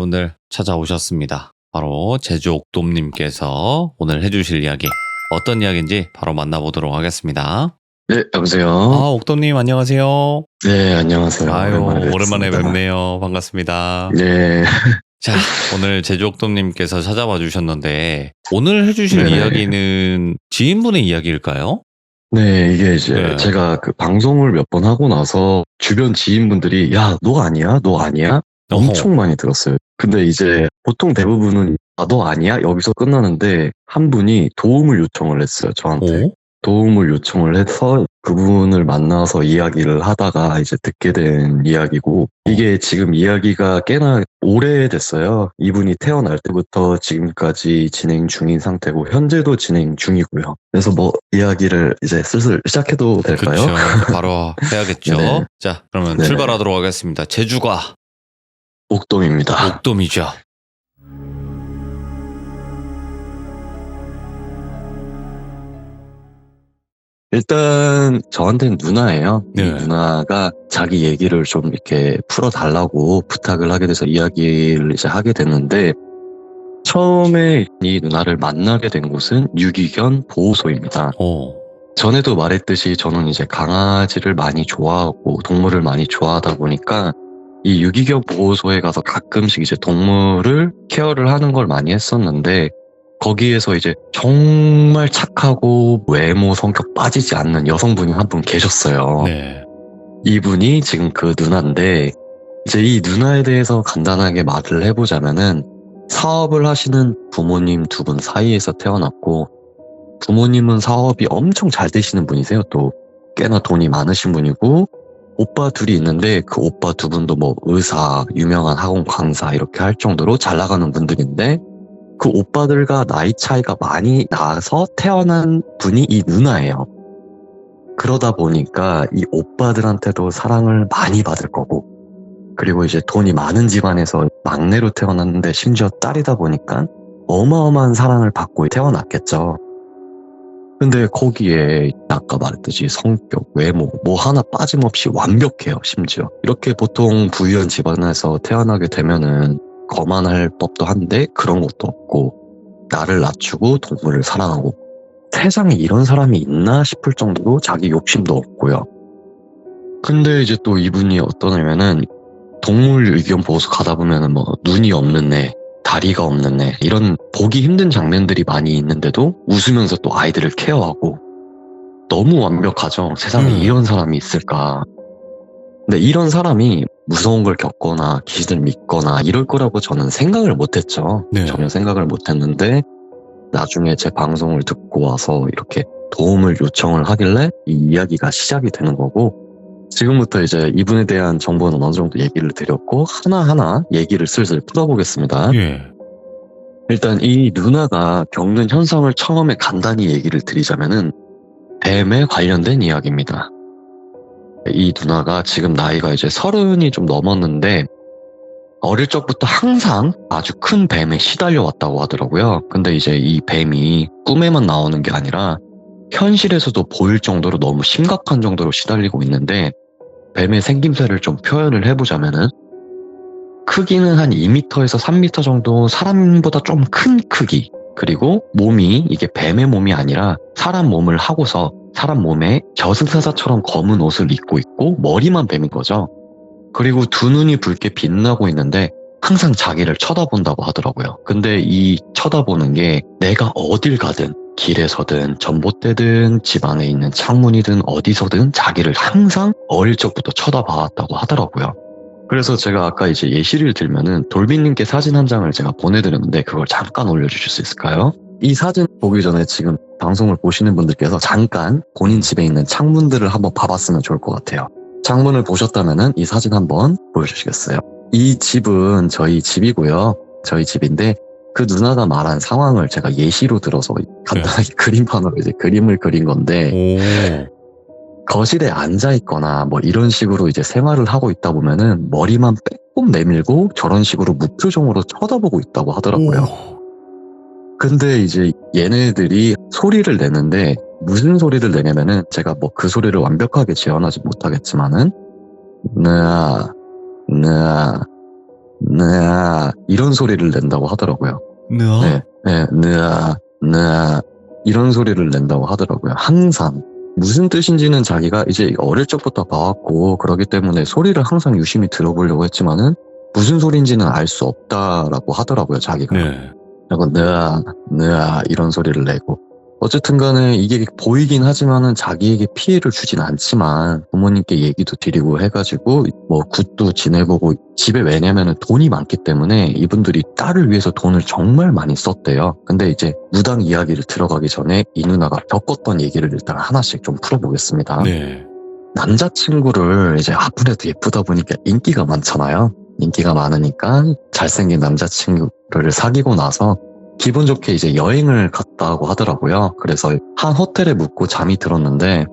분들 찾아오셨습니다. 바로 제주 옥돔님께서 오늘 해주실 이야기 어떤 이야기인지 바로 만나보도록 하겠습니다. 네, 여보세요. 옥돔님 안녕하세요. 네, 안녕하세요. 아유, 오랜만에 오랜만에 뵙습니다. 뵙네요. 반갑습니다. 네, 자, 오늘 제주 옥돔님께서 찾아와 주셨는데 오늘 해주실 네네. 이야기는 지인분의 이야기일까요? 네, 이게 이제 네. 제가 그 방송을 몇 번 하고 나서 주변 지인분들이 야, 너 아니야? 너 아니야? 엄청 많이 들었어요. 근데 이제 보통 대부분은 너 아니야? 여기서 끝나는데 한 분이 도움을 요청을 했어요, 저한테. 오? 도움을 요청을 해서 그분을 만나서 이야기를 하다가 이제 듣게 된 이야기고, 이게 지금 이야기가 꽤나 오래됐어요. 이분이 태어날 때부터 지금까지 진행 중인 상태고 현재도 진행 중이고요. 그래서 뭐 이야기를 이제 슬슬 시작해도 될까요? 그렇죠. 바로 해야겠죠. 네네. 자, 그러면 네네. 출발하도록 하겠습니다. 제주가 옥돔입니다. 옥돔이죠. 일단 저한테는 누나예요. 네. 이 누나가 자기 얘기를 좀 이렇게 풀어달라고 부탁을 하게 돼서 이야기를 이제 하게 됐는데, 처음에 이 누나를 만나게 된 곳은 유기견 보호소입니다. 전에도 말했듯이 저는 이제 강아지를 많이 좋아하고 동물을 많이 좋아하다 보니까 이 유기견 보호소에 가서 가끔씩 이제 동물을 케어를 하는 걸 많이 했었는데, 거기에서 이제 정말 착하고 외모 성격 빠지지 않는 여성분이 한 분 계셨어요. 네. 이분이 지금 그 누나인데, 이제 이 누나에 대해서 간단하게 말을 해보자면은 사업을 하시는 부모님 두 분 사이에서 태어났고, 부모님은 사업이 엄청 잘 되시는 분이세요. 또 꽤나 돈이 많으신 분이고, 오빠 둘이 있는데 그 오빠 두 분도 뭐 의사, 유명한 학원 강사 이렇게 할 정도로 잘 나가는 분들인데, 그 오빠들과 나이 차이가 많이 나서 태어난 분이 이 누나예요. 그러다 보니까 이 오빠들한테도 사랑을 많이 받을 거고, 그리고 이제 돈이 많은 집안에서 막내로 태어났는데 심지어 딸이다 보니까 어마어마한 사랑을 받고 태어났겠죠. 근데 거기에 아까 말했듯이 성격, 외모 뭐 하나 빠짐없이 완벽해요. 심지어 이렇게 보통 부유한 집안에서 태어나게 되면은 거만할 법도 한데 그런 것도 없고, 나를 낮추고 동물을 사랑하고, 세상에 이런 사람이 있나 싶을 정도로 자기 욕심도 없고요. 근데 이제 또 이분이 어떠냐면은 동물 의견 보호소 가다 보면은 뭐 눈이 없는 애, 다리가 없는 애, 이런 보기 힘든 장면들이 많이 있는데도 웃으면서 또 아이들을 케어하고, 너무 완벽하죠. 세상에 이런 사람이 있을까. 근데 이런 사람이 무서운 걸 겪거나 귀신을 믿거나 이럴 거라고 저는 생각을 못했죠. 네. 전혀 생각을 못했는데 나중에 제 방송을 듣고 와서 이렇게 도움을 요청을 하길래 이 이야기가 시작이 되는 거고, 지금부터 이제 이분에 대한 정보는 어느 정도 얘기를 드렸고 하나하나 얘기를 슬슬 풀어보겠습니다. 예. 일단 이 누나가 겪는 현상을 처음에 간단히 얘기를 드리자면은 뱀에 관련된 이야기입니다. 이 누나가 지금 나이가 이제 30이 좀 넘었는데 어릴 적부터 항상 아주 큰 뱀에 시달려 왔다고 하더라고요. 근데 이제 이 뱀이 꿈에만 나오는 게 아니라 현실에서도 보일 정도로 너무 심각한 정도로 시달리고 있는데, 뱀의 생김새를 좀 표현을 해보자면은 크기는 한 2m에서 3m 정도, 사람보다 좀 큰 크기, 그리고 몸이 이게 뱀의 몸이 아니라 사람 몸을 하고서 사람 몸에 저승사자처럼 검은 옷을 입고 있고 머리만 뱀인 거죠. 그리고 두 눈이 붉게 빛나고 있는데 항상 자기를 쳐다본다고 하더라고요. 근데 이 쳐다보는 게 내가 어딜 가든, 길에서든 전봇대든 집 안에 있는 창문이든 어디서든 자기를 항상 어릴 적부터 쳐다봐왔다고 하더라고요. 그래서 제가 아까 이제 예시를 들면은 돌비님께 사진 한 장을 제가 보내드렸는데 그걸 잠깐 올려주실 수 있을까요? 이 사진 보기 전에 지금 방송을 보시는 분들께서 잠깐 본인 집에 있는 창문들을 한번 봐봤으면 좋을 것 같아요. 창문을 보셨다면은 이 사진 한번 보여주시겠어요? 이 집은 저희 집이고요. 저희 집인데 그 누나가 말한 상황을 제가 예시로 들어서 간단하게 그림판으로 이제 그림을 그린 건데, 거실에 앉아 있거나 뭐 이런 식으로 이제 생활을 하고 있다 보면은 머리만 빼꼼 내밀고 저런 식으로 무표정으로 쳐다보고 있다고 하더라고요. 근데 이제 얘네들이 소리를 내는데 무슨 소리를 내냐면은 제가 뭐 그 소리를 완벽하게 재현하지 못하겠지만은 느아 느아 이런 소리를 낸다고 하더라고요. 느아? 네, 네, 느아 이런 소리를 낸다고 하더라고요. 항상. 무슨 뜻인지는 자기가 이제 어릴 적부터 봐왔고 그러기 때문에 소리를 항상 유심히 들어보려고 했지만은 무슨 소리인지는 알 수 없다라고 하더라고요, 자기가. 네. 그리고 느아 이런 소리를 내고 어쨌든 간에 이게 보이긴 하지만은 자기에게 피해를 주진 않지만 부모님께 얘기도 드리고 해가지고 뭐 굿도 지내보고 집에 왜냐면은 돈이 많기 때문에 이분들이 딸을 위해서 돈을 정말 많이 썼대요. 근데 이제 무당 이야기를 들어가기 전에 이 누나가 겪었던 얘기를 일단 하나씩 좀 풀어보겠습니다. 네. 남자친구를 이제 아무래도 예쁘다 보니까 인기가 많잖아요. 인기가 많으니까 잘생긴 남자친구를 사귀고 나서 기분 좋게 이제 여행을 갔다고 하더라고요. 그래서 한 호텔에 묵고 잠이 들었는데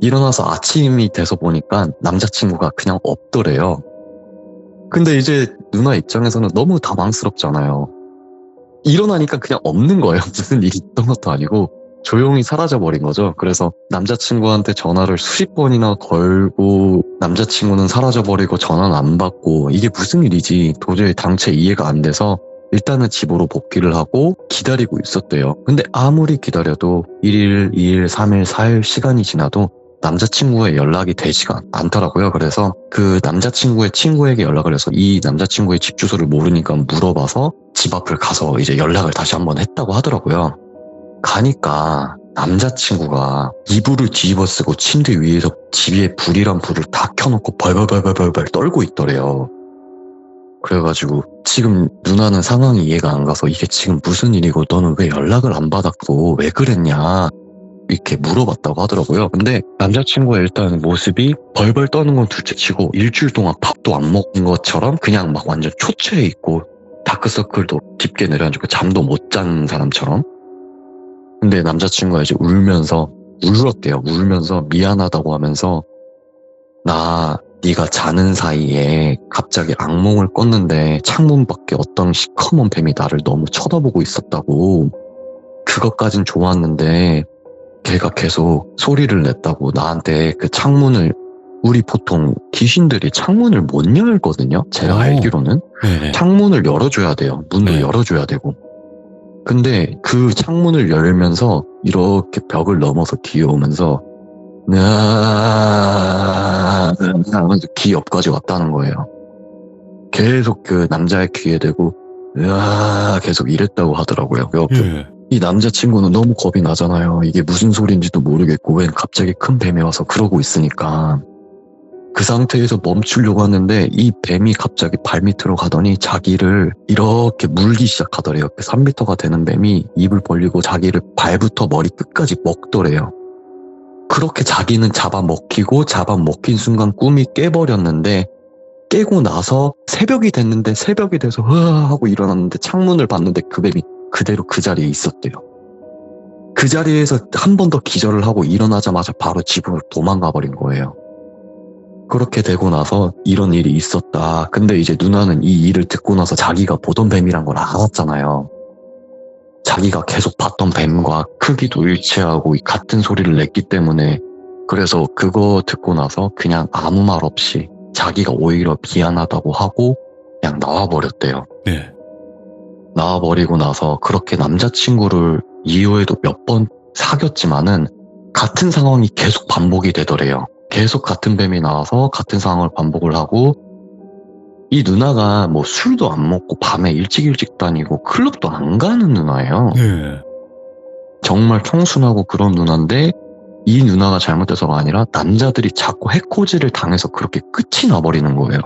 일어나서 아침이 돼서 보니까 남자친구가 그냥 없더래요. 근데 이제 누나 입장에서는 너무 당황스럽잖아요. 일어나니까 그냥 없는 거예요. 무슨 일이 있던 것도 아니고 조용히 사라져버린 거죠. 그래서 남자친구한테 전화를 수십 번이나 걸고 남자친구는 사라져버리고 전화는 안 받고 이게 무슨 일이지 도저히 당최 이해가 안 돼서 일단은 집으로 복귀를 하고 기다리고 있었대요. 근데 아무리 기다려도 1일, 2일, 3일, 4일 시간이 지나도 남자친구의 연락이 되지가 않더라고요. 그래서 그 남자친구의 친구에게 연락을 해서 이 남자친구의 집 주소를 모르니까 물어봐서 집 앞을 가서 이제 연락을 다시 한번 했다고 하더라고요. 가니까 남자친구가 이불을 뒤집어 쓰고 침대 위에서 집 위에 불이란 불을 다 켜놓고 벌벌벌벌벌 떨고 있더래요. 그래가지고 지금 누나는 상황이 이해가 안 가서 이게 지금 무슨 일이고 너는 왜 연락을 안 받았고 왜 그랬냐 이렇게 물어봤다고 하더라고요. 근데 남자친구의 일단 모습이 벌벌 떠는 건 둘째치고 일주일 동안 밥도 안 먹은 것처럼 그냥 막 완전 초췌해 있고 다크서클도 깊게 내려앉고 잠도 못 잔 사람처럼. 근데 남자친구가 이제 울었대요. 울면서 미안하다고 하면서 나 네가 자는 사이에 갑자기 악몽을 꿨는데 창문 밖에 어떤 시커먼 뱀이 나를 너무 쳐다보고 있었다고. 그것까진 좋았는데 걔가 계속 소리를 냈다고 나한테 그 창문을 우리 보통 귀신들이 창문을 못 열거든요. 제가 알기로는 네네. 창문을 열어줘야 돼요. 문도 네. 열어줘야 열어줘야 되고. 근데 그 창문을 열면서 이렇게 벽을 넘어서 기어오면서 하면서 귀 옆까지 왔다는 거예요. 계속 그 남자의 귀에 대고 계속 이랬다고 하더라고요. 예. 이 남자친구는 너무 겁이 나잖아요. 이게 무슨 소리인지도 모르겠고 웬 갑자기 큰 뱀이 와서 그러고 있으니까 그 상태에서 멈추려고 하는데 이 뱀이 갑자기 발밑으로 가더니 자기를 이렇게 물기 시작하더래요. 3m가 되는 뱀이 입을 벌리고 자기를 발부터 머리 끝까지 먹더래요. 그렇게 자기는 잡아먹히고 잡아먹힌 순간 꿈이 깨버렸는데 깨고 나서 새벽이 됐는데 새벽이 돼서 흐아 하고 일어났는데 창문을 봤는데 그 뱀이 그대로 그 자리에 있었대요. 그 자리에서 한 번 더 기절을 하고 일어나자마자 바로 집으로 도망가 버린 거예요. 그렇게 되고 나서 이런 일이 있었다. 근데 이제 누나는 이 일을 듣고 나서 자기가 보던 뱀이란 걸 알았잖아요. 자기가 계속 봤던 뱀과 크기도 일치하고 같은 소리를 냈기 때문에 그래서 그거 듣고 나서 그냥 아무 말 없이 자기가 오히려 미안하다고 하고 그냥 나와버렸대요. 네. 나와버리고 나서 그렇게 남자친구를 이후에도 몇 번 사귀었지만은 같은 상황이 계속 반복이 되더래요. 계속 같은 뱀이 나와서 같은 상황을 반복을 하고 이 누나가 뭐 술도 안 먹고 밤에 일찍 다니고 클럽도 안 가는 누나예요. 네. 정말 청순하고 그런 누나인데 이 누나가 잘못돼서가 아니라 남자들이 자꾸 해코지를 당해서 그렇게 끝이 나버리는 거예요.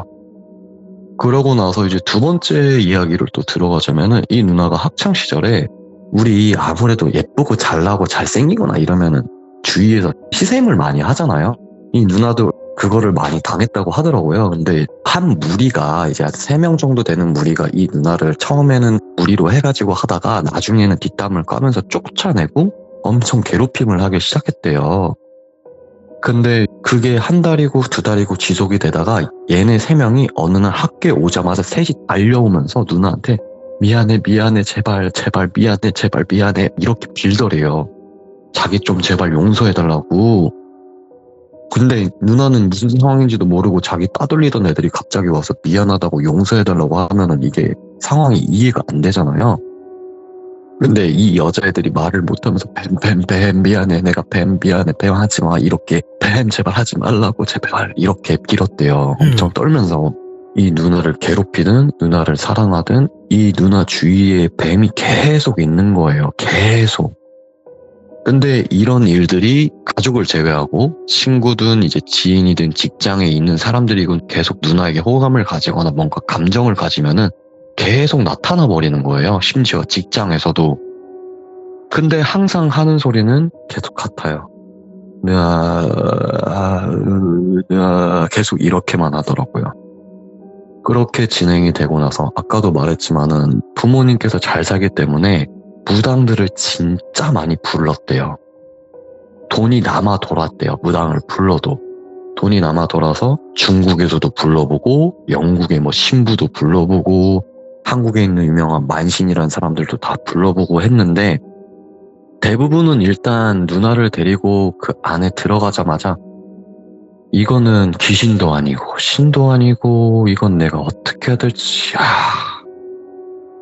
그러고 나서 이제 두 번째 이야기를 또 들어가자면은 이 누나가 학창 시절에 우리 아무래도 예쁘고 잘나고 잘생기거나 이러면은 주위에서 시샘을 많이 하잖아요. 이 누나도 그거를 많이 당했다고 하더라고요. 근데 한 무리가 이제 3명 정도 되는 무리가 이 누나를 처음에는 무리로 해가지고 하다가 나중에는 뒷담을 까면서 쫓아내고 엄청 괴롭힘을 하기 시작했대요. 근데 그게 한 달이고 두 달이고 지속이 되다가 얘네 3명이 어느 날 학교에 오자마자 셋이 달려오면서 누나한테 미안해 제발 미안해 제발 미안해 이렇게 빌더래요. 자기 좀 제발 용서해달라고. 근데 누나는 무슨 상황인지도 모르고 자기 따돌리던 애들이 갑자기 와서 미안하다고 용서해달라고 하면은 이게 상황이 이해가 안 되잖아요. 근데 이 여자애들이 말을 못하면서 뱀 미안해, 내가 뱀 미안해, 뱀 하지 마, 이렇게 뱀 제발 하지 말라고 제발 이렇게 빌었대요. 엄청 떨면서. 이 누나를 괴롭히든 누나를 사랑하든 이 누나 주위에 뱀이 계속 있는 거예요. 계속. 근데 이런 일들이 가족을 제외하고 친구든 이제 지인이든 직장에 있는 사람들이건 계속 누나에게 호감을 가지거나 뭔가 감정을 가지면은 계속 나타나 버리는 거예요. 심지어 직장에서도. 근데 항상 하는 소리는 계속 같아요. 계속 이렇게만 하더라고요. 그렇게 진행이 되고 나서 아까도 말했지만은 부모님께서 잘 살기 때문에 무당들을 진짜 많이 불렀대요. 돈이 남아 돌았대요. 무당을 불러도. 돈이 남아 돌아서 중국에서도 불러보고 영국의 뭐 신부도 불러보고 한국에 있는 유명한 만신이라는 사람들도 다 불러보고 했는데 대부분은 일단 누나를 데리고 그 안에 들어가자마자 이거는 귀신도 아니고 신도 아니고 이건 내가 어떻게 해야 될지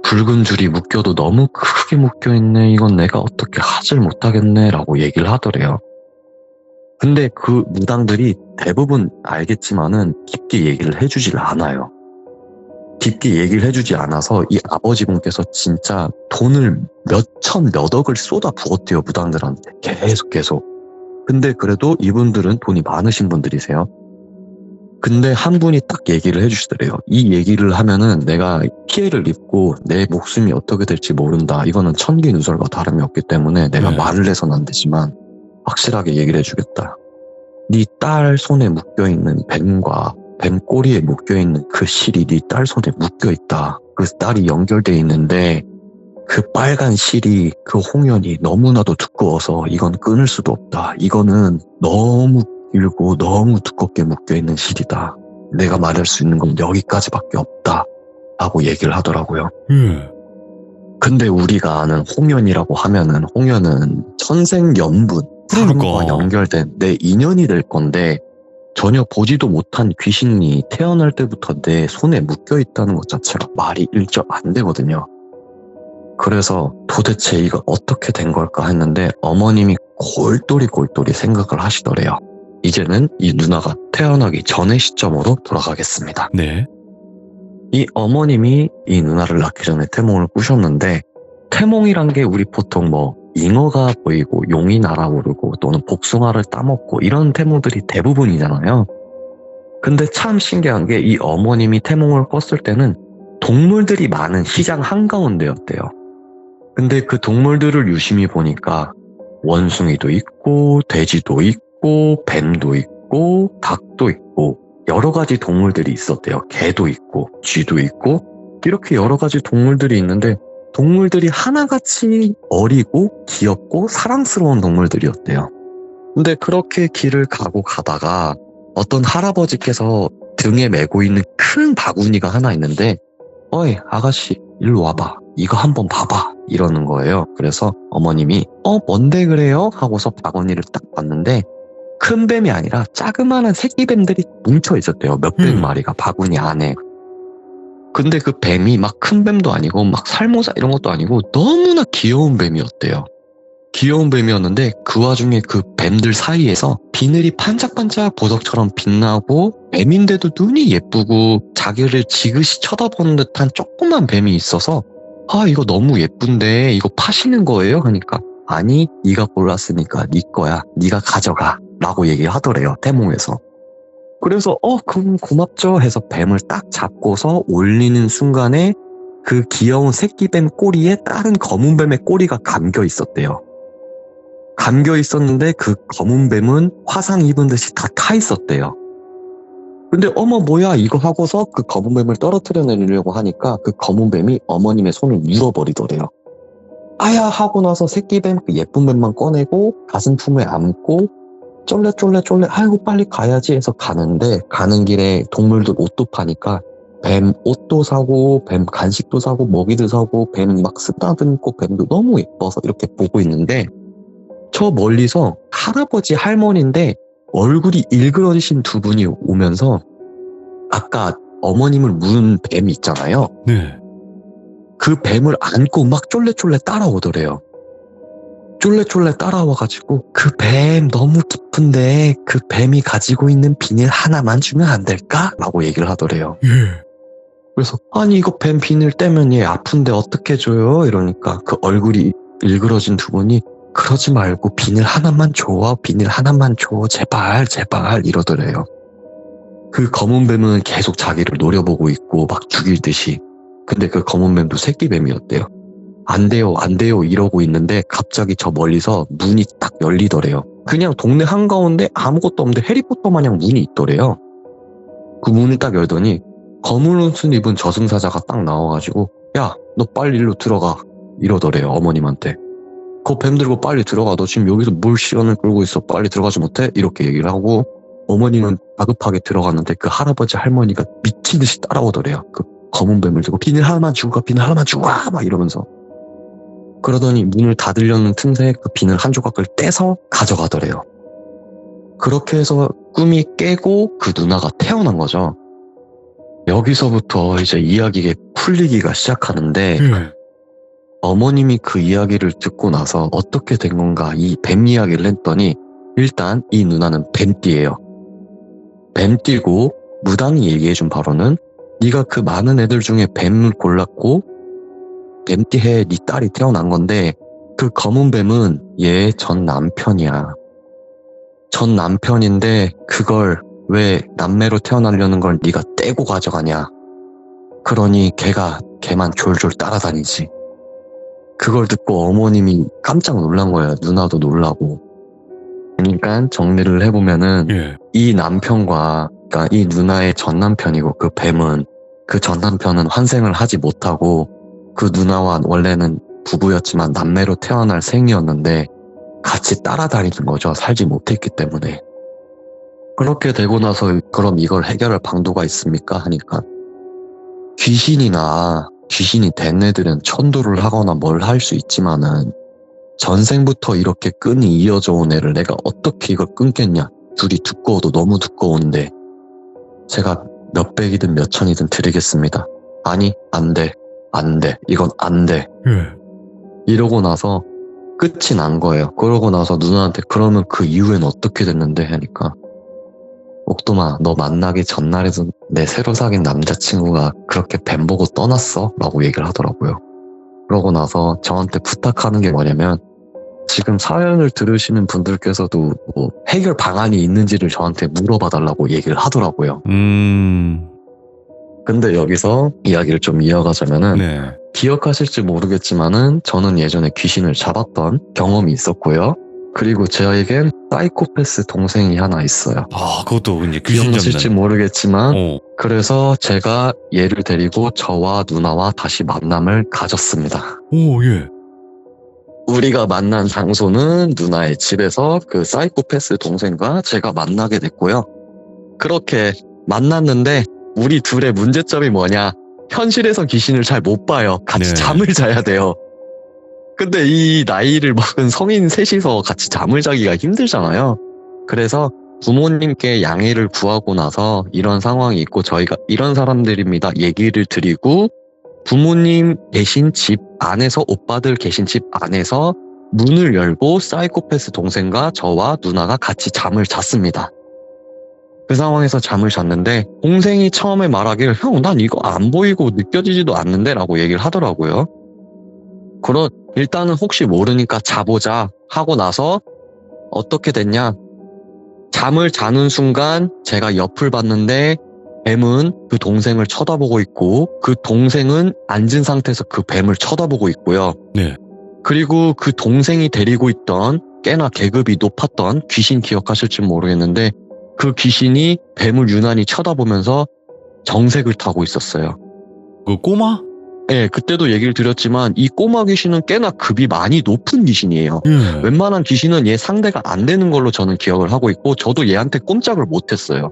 붉은 줄이 묶여도 너무 크게 묶여있네. 이건 내가 어떻게 하질 못하겠네 라고 얘기를 하더래요. 근데 그 무당들이 대부분 알겠지만은 깊게 얘기를 해주질 않아요. 깊게 얘기를 해주지 않아서 이 아버지분께서 진짜 돈을 몇억을 쏟아 부었대요. 무당들한테 계속. 근데 그래도 이분들은 돈이 많으신 분들이세요. 근데 한 분이 딱 얘기를 해주시더래요. 이 얘기를 하면은 내가 피해를 입고 내 목숨이 어떻게 될지 모른다. 이거는 천기누설과 다름이 없기 때문에 내가 말을 해서는 안 되지만 확실하게 얘기를 해주겠다. 네 딸 손에 묶여있는 뱀과 뱀 꼬리에 묶여있는 그 실이 네 딸 손에 묶여있다. 그 딸이 연결돼 있는데 그 빨간 실이 그 홍연이 너무나도 두꺼워서 이건 끊을 수도 없다. 이거는 너무 길고 너무 두껍게 묶여있는 실이다. 내가 말할 수 있는 건 여기까지밖에 없다. 라고 얘기를 하더라고요. 근데 우리가 아는 홍연이라고 하면은 홍연은 천생연분, 사람과 연결된 내 인연이 될 건데 전혀 보지도 못한 귀신이 태어날 때부터 내 손에 묶여있다는 것 자체가 말이 일절 안 되거든요. 그래서 도대체 이거 어떻게 된 걸까 했는데 어머님이 골똘히 생각을 하시더래요. 이제는 이 누나가 태어나기 전의 시점으로 돌아가겠습니다. 네. 이 어머님이 이 누나를 낳기 전에 태몽을 꾸셨는데 태몽이란 게 우리 보통 뭐 잉어가 보이고 용이 날아오르고 또는 복숭아를 따먹고 이런 태몽들이 대부분이잖아요. 근데 참 신기한 게 이 어머님이 태몽을 꿨을 때는 동물들이 많은 시장 한가운데였대요. 근데 그 동물들을 유심히 보니까 원숭이도 있고 돼지도 있고 뱀도 있고 닭도 있고 여러 가지 동물들이 있었대요. 개도 있고 쥐도 있고 이렇게 여러 가지 동물들이 있는데 동물들이 하나같이 어리고 귀엽고 사랑스러운 동물들이었대요. 근데 그렇게 길을 가다가 어떤 할아버지께서 등에 메고 있는 큰 바구니가 하나 있는데 어이 아가씨 일로 와봐. 이거 한번 봐봐. 이러는 거예요. 그래서 어머님이 뭔데 그래요? 하고서 바구니를 딱 봤는데 큰 뱀이 아니라 자그마한 새끼 뱀들이 뭉쳐 있었대요. 몇백 마리가 바구니 안에. 근데 그 뱀이 막 큰 뱀도 아니고 막 살모사 이런 것도 아니고 너무나 귀여운 뱀이었대요. 귀여운 뱀이었는데 그 와중에 그 뱀들 사이에서 비늘이 반짝반짝 보석처럼 빛나고 뱀인데도 눈이 예쁘고 자기를 지그시 쳐다보는 듯한 조그만 뱀이 있어서 이거 너무 예쁜데 이거 파시는 거예요? 하니까 아니 네가 골랐으니까 네 거야. 네가 가져가 라고 얘기하더래요. 태몽에서. 그래서 그럼 고맙죠 해서 뱀을 딱 잡고서 올리는 순간에 그 귀여운 새끼 뱀 꼬리에 다른 검은 뱀의 꼬리가 감겨 있었대요. 감겨 있었는데 그 검은 뱀은 화상 입은 듯이 다 타 있었대요. 근데 어머 뭐야 이거 하고서 그 검은 뱀을 떨어뜨려 내리려고 하니까 그 검은 뱀이 어머님의 손을 물어버리더래요. 아야 하고 나서 새끼 뱀 그 예쁜 뱀만 꺼내고 가슴 품에 안고 쫄래 아이고 빨리 가야지 해서 가는데 가는 길에 동물들 옷도 파니까 뱀 옷도 사고 뱀 간식도 사고 먹이도 사고 뱀 막 쓰다듬고 뱀도 너무 예뻐서 이렇게 보고 있는데 저 멀리서 할아버지 할머니인데 얼굴이 일그러지신 두 분이 오면서 아까 어머님을 문 뱀이 있잖아요. 네. 그 뱀을 안고 막 쫄래쫄래 따라오더래요. 쫄래쫄래 따라와가지고 그 뱀 너무 깊은데 그 뱀이 가지고 있는 비닐 하나만 주면 안 될까? 라고 얘기를 하더래요. 예. 그래서 아니 이거 뱀 비닐 떼면 얘 아픈데 어떻게 줘요? 이러니까 그 얼굴이 일그러진 두 분이 그러지 말고 비닐 하나만 줘. 비닐 하나만 줘. 제발 제발 이러더래요. 그 검은 뱀은 계속 자기를 노려보고 있고 막 죽일 듯이. 근데 그 검은 뱀도 새끼 뱀이었대요. 안 돼요, 안 돼요 이러고 있는데 갑자기 저 멀리서 문이 딱 열리더래요. 그냥 동네 한가운데 아무것도 없는데 해리포터 마냥 문이 있더래요. 그 문을 딱 열더니 검은 옷을 입은 저승사자가 딱 나와가지고 야, 너 빨리 일로 들어가 이러더래요, 어머님한테. 그 뱀 들고 빨리 들어가. 너 지금 여기서 뭘 시간을 끌고 있어. 빨리 들어가지 못해? 이렇게 얘기를 하고 어머님은 다급하게 들어갔는데 그 할아버지 할머니가 미친 듯이 따라오더래요. 그 검은 뱀을 들고 비닐 하나만 주고 가, 비닐 하나만 주고 가 막 이러면서. 그러더니 문을 닫으려는 틈새에 그 비늘 한 조각을 떼서 가져가더래요. 그렇게 해서 꿈이 깨고 그 누나가 태어난 거죠. 여기서부터 이제 이야기가 풀리기가 시작하는데 예. 어머님이 그 이야기를 듣고 나서 어떻게 된 건가 이 뱀 이야기를 했더니 일단 이 누나는 뱀띠예요. 뱀띠고 무당이 얘기해준 바로는 네가 그 많은 애들 중에 뱀을 골랐고 뱀띠해 네 딸이 태어난 건데 그 검은 뱀은 얘 전 남편이야. 전 남편인데 그걸 왜 남매로 태어나려는 걸 네가 떼고 가져가냐. 그러니 걔만 졸졸 따라다니지. 그걸 듣고 어머님이 깜짝 놀란 거예요. 누나도 놀라고. 그러니까 정리를 해보면은 예. 이 남편과 그러니까 이 누나의 전 남편이고 그 뱀은 그 전 남편은 환생을 하지 못하고 그 누나와 원래는 부부였지만 남매로 태어날 생이었는데 같이 따라다니는 거죠. 살지 못했기 때문에. 그렇게 되고 나서 그럼 이걸 해결할 방도가 있습니까? 하니까 귀신이 된 애들은 천도를 하거나 뭘 할 수 있지만은 전생부터 이렇게 끈이 이어져 온 애를 내가 어떻게 이걸 끊겠냐. 둘이 두꺼워도 너무 두꺼운데 제가 몇백이든 몇천이든 드리겠습니다. 아니 안 돼. 이건 안 돼. 예. 이러고 나서 끝이 난 거예요. 그러고 나서 누나한테 그러면 그 이후엔 어떻게 됐는데 하니까 옥돔아 너 만나기 전날에도 내 새로 사귄 남자친구가 그렇게 뱀 보고 떠났어? 라고 얘기를 하더라고요. 그러고 나서 저한테 부탁하는 게 뭐냐면 지금 사연을 들으시는 분들께서도 뭐 해결 방안이 있는지를 저한테 물어봐달라고 얘기를 하더라고요. 근데 여기서 이야기를 좀 이어가자면은 네. 기억하실지 모르겠지만은 저는 예전에 귀신을 잡았던 경험이 있었고요. 그리고 저에겐 사이코패스 동생이 하나 있어요. 아, 그것도 이제 귀신 기억나실지 잡는. 모르겠지만 어. 그래서 제가 얘를 데리고 저와 누나와 다시 만남을 가졌습니다. 오, 예. 우리가 만난 장소는 누나의 집에서 그 사이코패스 동생과 제가 만나게 됐고요. 그렇게 만났는데 우리 둘의 문제점이 뭐냐? 현실에서 귀신을 잘 못 봐요. 같이 네. 잠을 자야 돼요. 근데 이 나이를 먹은 성인 셋이서 같이 잠을 자기가 힘들잖아요. 그래서 부모님께 양해를 구하고 나서 이런 상황이 있고 저희가 이런 사람들입니다. 얘기를 드리고 부모님 계신 집 안에서 오빠들 계신 집 안에서 문을 열고 사이코패스 동생과 저와 누나가 같이 잠을 잤습니다. 그 상황에서 잠을 잤는데 동생이 처음에 말하기를 형 난 이거 안 보이고 느껴지지도 않는데 라고 얘기를 하더라고요. 일단은 혹시 모르니까 자보자 하고 나서 어떻게 됐냐. 잠을 자는 순간 제가 옆을 봤는데 뱀은 그 동생을 쳐다보고 있고 그 동생은 앉은 상태에서 그 뱀을 쳐다보고 있고요. 네. 그리고 그 동생이 데리고 있던 꽤나 계급이 높았던 귀신 기억하실지 모르겠는데 그 귀신이 뱀을 유난히 쳐다보면서 정색을 타고 있었어요. 그 꼬마? 네, 그때도 얘기를 드렸지만 이 꼬마 귀신은 꽤나 급이 많이 높은 귀신이에요. 예. 웬만한 귀신은 얘 상대가 안 되는 걸로 저는 기억을 하고 있고 저도 얘한테 꼼짝을 못했어요.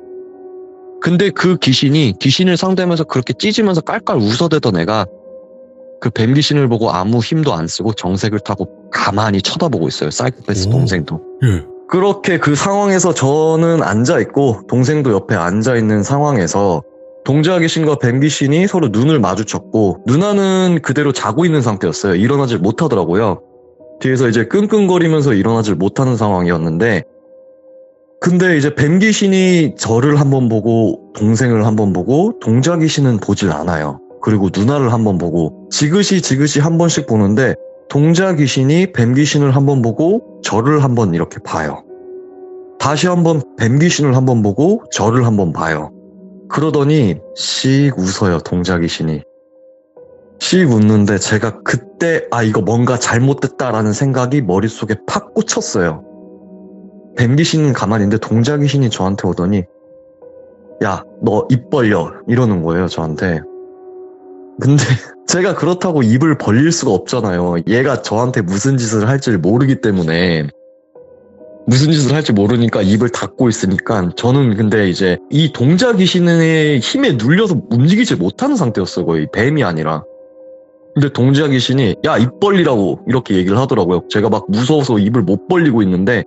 근데 그 귀신을 상대하면서 그렇게 찢으면서 깔깔 웃어대던 애가 그 뱀 귀신을 보고 아무 힘도 안 쓰고 정색을 타고 가만히 쳐다보고 있어요. 사이코패스 오. 동생도. 예. 그렇게 그 상황에서 저는 앉아있고 동생도 옆에 앉아있는 상황에서 동자 귀신과 뱀 귀신이 서로 눈을 마주쳤고 누나는 그대로 자고 있는 상태였어요. 일어나질 못하더라고요. 뒤에서 이제 끙끙거리면서 일어나질 못하는 상황이었는데 근데 이제 뱀 귀신이 저를 한번 보고 동생을 한번 보고 동자 귀신은 보질 않아요. 그리고 누나를 한번 보고 지그시 한 번씩 보는데 동자 귀신이 뱀 귀신을 한번 보고 저를 한번 이렇게 봐요. 다시 한번 뱀 귀신을 한번 보고 저를 한번 봐요. 그러더니 씩 웃어요, 동자 귀신이. 씩 웃는데 제가 그때 이거 뭔가 잘못됐다라는 생각이 머릿속에 팍 꽂혔어요. 뱀 귀신은 가만히 있는데 동자 귀신이 저한테 오더니 야, 너 입 벌려 이러는 거예요, 저한테. 근데 제가 그렇다고 입을 벌릴 수가 없잖아요. 얘가 저한테 무슨 짓을 할지 모르기 때문에 무슨 짓을 할지 모르니까 입을 닫고 있으니까 저는 근데 이제 이 동자 귀신의 힘에 눌려서 움직이지 못하는 상태였어요. 거의 뱀이 아니라. 근데 동자 귀신이 야, 입 벌리라고 이렇게 얘기를 하더라고요. 제가 막 무서워서 입을 못 벌리고 있는데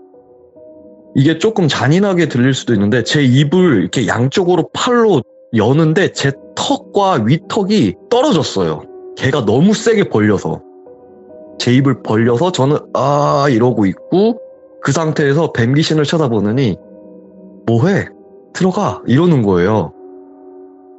이게 조금 잔인하게 들릴 수도 있는데 제 입을 이렇게 양쪽으로 팔로 여는데 제 턱과 위턱이 떨어졌어요. 걔가 너무 세게 벌려서. 제 입을 벌려서 저는 이러고 있고 그 상태에서 뱀 귀신을 쳐다보느니 뭐해? 들어가 이러는 거예요.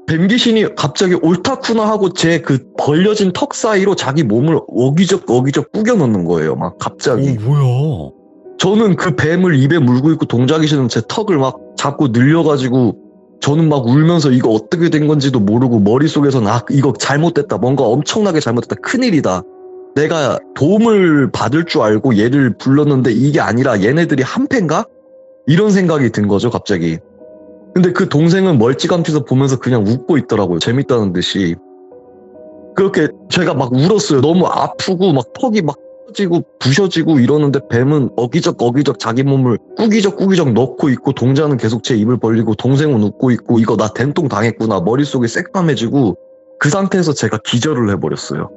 뱀 귀신이 갑자기 옳다쿠나 하고 제 그 벌려진 턱 사이로 자기 몸을 어기적 꾸겨 넣는 거예요. 막 갑자기. 뭐야? 저는 그 뱀을 입에 물고 있고 동자 귀신은 제 턱을 막 잡고 늘려가지고 저는 막 울면서 이거 어떻게 된 건지도 모르고 머릿속에서는 이거 잘못됐다. 뭔가 엄청나게 잘못됐다. 큰일이다. 내가 도움을 받을 줄 알고 얘를 불렀는데 이게 아니라 얘네들이 한패인가? 이런 생각이 든 거죠, 갑자기. 근데 그 동생은 멀찌감치서 보면서 그냥 웃고 있더라고요. 재밌다는 듯이. 그렇게 제가 막 울었어요. 너무 아프고 막 턱이 막 부서지고 부셔지고 이러는데 뱀은 어기적 자기 몸을 꾸기적 넣고 있고 동자는 계속 제 입을 벌리고 동생은 웃고 있고 이거 나 된통 당했구나. 머릿속이 새까매지고 그 상태에서 제가 기절을 해버렸어요.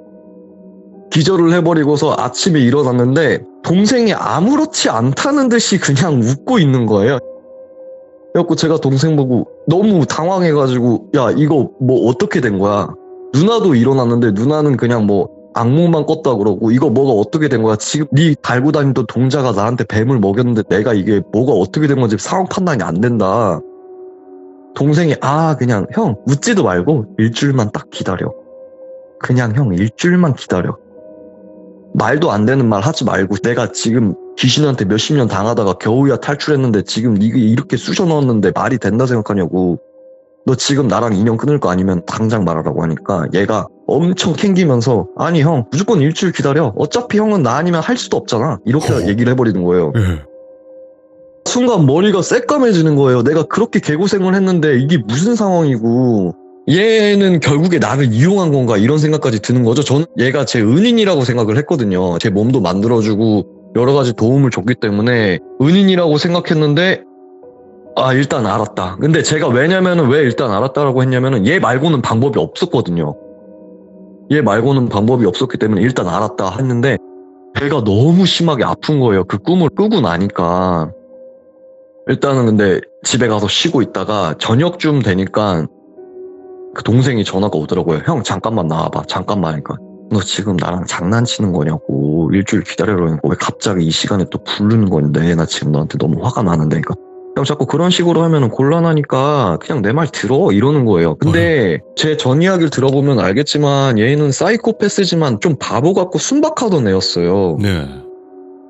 기절을 해버리고서 아침에 일어났는데 동생이 아무렇지 않다는 듯이 그냥 웃고 있는 거예요. 그래갖고 제가 동생 보고 너무 당황해가지고 야, 이거 뭐 어떻게 된 거야? 누나도 일어났는데 누나는 그냥 뭐 악몽만 꿨다 그러고 이거 뭐가 어떻게 된 거야? 지금 네 달고 다니던 동자가 나한테 뱀을 먹였는데 내가 이게 뭐가 어떻게 된 건지 상황 판단이 안 된다. 동생이 그냥 형 웃지도 말고 일주일만 딱 기다려. 그냥 형 일주일만 기다려. 말도 안 되는 말 하지 말고 내가 지금 귀신한테 몇십 년 당하다가 겨우야 탈출했는데 지금 이게 이렇게 쑤셔 넣었는데 말이 된다 생각하냐고. 너 지금 나랑 인연 끊을 거 아니면 당장 말하라고 하니까 얘가 엄청 캥기면서 아니 형 무조건 일주일 기다려. 어차피 형은 나 아니면 할 수도 없잖아. 이렇게 얘기를 해버리는 거예요. 순간 머리가 새까매지는 거예요. 내가 그렇게 개고생을 했는데 이게 무슨 상황이고 얘는 결국에 나를 이용한 건가 이런 생각까지 드는 거죠. 저는 얘가 제 은인이라고 생각을 했거든요. 제 몸도 만들어주고 여러 가지 도움을 줬기 때문에 은인이라고 생각했는데 일단 알았다. 근데 제가 왜냐면은 왜 일단 알았다라고 했냐면은 얘 말고는 방법이 없었거든요. 얘 말고는 방법이 없었기 때문에 일단 알았다 했는데 배가 너무 심하게 아픈 거예요. 그 꿈을 꾸고 나니까. 일단은 근데 집에 가서 쉬고 있다가 저녁쯤 되니까 그 동생이 전화가 오더라고요. 형 잠깐만 나와봐. 잠깐만 하니까 너 지금 나랑 장난치는 거냐고. 일주일 기다리라고 왜 갑자기 이 시간에 또 부르는 건데 나 지금 너한테 너무 화가 나는데 그러니까 형 자꾸 그런 식으로 하면은 곤란하니까 그냥 내 말 들어 이러는 거예요. 근데 제 전 이야기를 들어보면 알겠지만 얘는 사이코패스지만 좀 바보 같고 순박하던 애였어요. 네.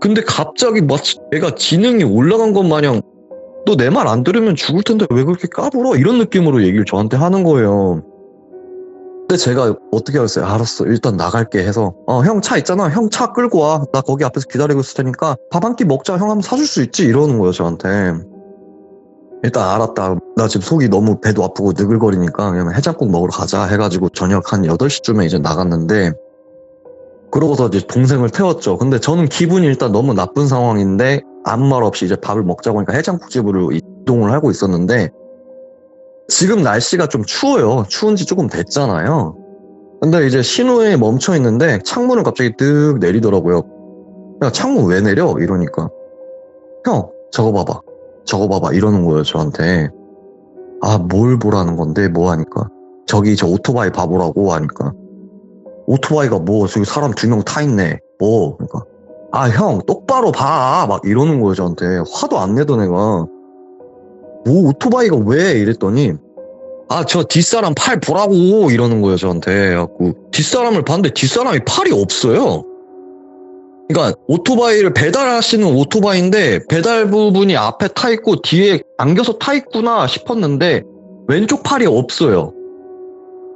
근데 갑자기 마치 얘가 지능이 올라간 것 마냥 너 내 말 안 들으면 죽을 텐데 왜 그렇게 까불어? 이런 느낌으로 얘기를 저한테 하는 거예요. 근데 제가 어떻게 알았어요? 알았어. 일단 나갈게 해서 형 차 있잖아. 형 차 끌고 와. 나 거기 앞에서 기다리고 있을 테니까 밥 한 끼 먹자. 형 한번 사줄 수 있지? 이러는 거예요 저한테. 일단 알았다. 나 지금 속이 너무 배도 아프고 느글거리니까 그냥 해장국 먹으러 가자 해가지고 저녁 한 8시쯤에 이제 나갔는데 그러고서 이제 동생을 태웠죠. 근데 저는 기분이 일단 너무 나쁜 상황인데 아무 말 없이 이제 밥을 먹자고 하니까 해장국집으로 이동을 하고 있었는데 지금 날씨가 좀 추워요. 추운 지 조금 됐잖아요. 근데 이제 신호에 멈춰 있는데 창문을 갑자기 뜩 내리더라고요. 야, 창문 왜 내려? 이러니까 형, 저거 봐봐 이러는 거예요 저한테. 아, 뭘 보라는 건데 뭐 하니까 저기 저 오토바이 봐보라고 하니까 오토바이가 뭐 저기 사람 2명 타 있네 뭐 그러니까 아 형 똑바로 봐 막 이러는 거예요 저한테. 화도 안 내던 애가 뭐 오토바이가 왜 이랬더니 아 저 뒷사람 팔 보라고 이러는 거예요 저한테. 그래갖고 뒷사람을 봤는데 뒷사람이 팔이 없어요. 그러니까 오토바이를 배달하시는 오토바이인데 배달 부분이 앞에 타 있고 뒤에 안겨서 타 있구나 싶었는데 왼쪽 팔이 없어요.